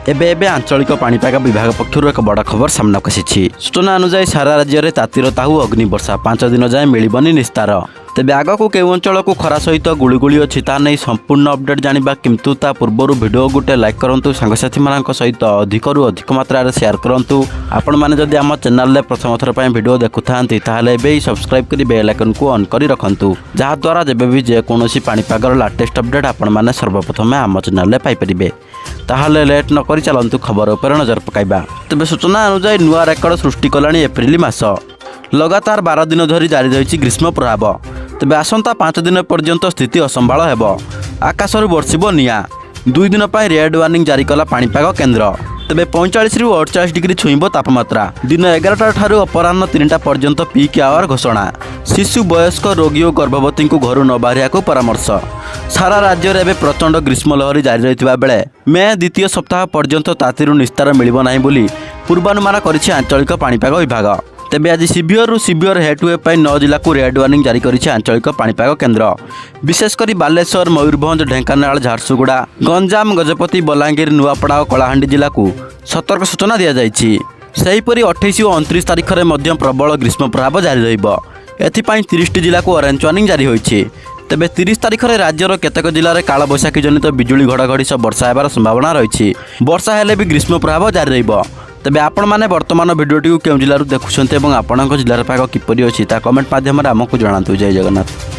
एबे एबे आंचलिक पाणीपाग विभाग पक्षर एक बड़ खबर सामना आसी। सूचना अनुसार सारा राज्य में तातीर ताहू अग्निवर्षा 5 दिन जाए मिलबनी निस्तार। तेबे आग को केउ अंचल को खरा सहित गुड़गुड़ी अच्छी ता नहीं संपूर्ण अपडेट जानिबा, किंतु ता पूर्व वीडियो गोटे लाइक करंतु, सांगसाथी मानक सहित अधिकरू अधिक मात्रा शेयर करंतु। आपण माने जदि आम चैनल रे प्रथम थर पय वीडियो देखुथांती ताहाले एबे सब्सक्राइब करी बेल आइकन को ऑन करी रखंतु, जहा द्वारा जेबे भी जे कोनोसी पाणीपागर लेटेस्ट अपडेट आपण माने सर्वप्रथम आम चैनल रे पाई परिबे। ताहाले लेट न करी चलंतु खबर उपर नजर पकाइबा। तबे सूचना अनुसार नुआ रेकर्ड सृष्टि कलानी एप्रिल मास। लगातार 12 दिन धरी जारी रही ग्रीष्म प्रभाव। तेबे आसंता 5 दिन पर्यंत स्थिति असंभाल हेब। आकाशरू बर्षिब निया। 2 दिन पर रेड वार्निंग जारी कला पाणीपाग केन्द्र। तेबे 45 रु 48 डिग्री छुईब तापमात्रा। दिन 11टा ठारू अपराह्न 3टा पर्यंत पीक आवर घोषणा। शिशु, वयस्क, रोगी और गर्भवती को घर न बाहरिया को परामर्श। सारा राज्य में प्रचंड ग्रीष्म लहरी जारी रही बेले मे द्वितीय सप्ताह पर्यंत तातीरू निस्तार मिलिब नाही बोली पूर्वानुमान करिछि आंचलिक पाणीपाग विभाग। तेबे आज सिवियर रु सिवियर हेट वेव पर 9 जिला को रेड वार्निंग जारी करिछि आंचलिक पाणीपाग केन्द्र। विशेषकर बालेश्वर, मयूरभंज, ढेंकानाल, झारसुगुड़ा, गंजाम, गजपति, बलांगीर, नुआपड़ा और कलाहांडी जिला को सतर्क सूचना दि जाइछि। सेहीपरि 28 और 29 तारिख में प्रबल ग्रीष्म प्रभाव जारी रहिबो। एथिपाई 30 जिला को ऑरेंज वार्निंग जारी होइछि। तेबे 30 तारिख में राज्यर केतेक जिले में कालबैशाखी जनित बिजुली घड़घड़ी सह वर्षा होबार संभावना रही। वर्षा हेले भी ग्रीष्म प्रभाव जारी रहिबो। तेबे आपण माने वर्तमान भिडियोटी को केउ जिल्लारू देखुछन्ते एवं आपणक जिल्लार पाग किपरि अछि ता कमेंट माध्यम रे हमकु जणांतु। जय जगन्नाथ।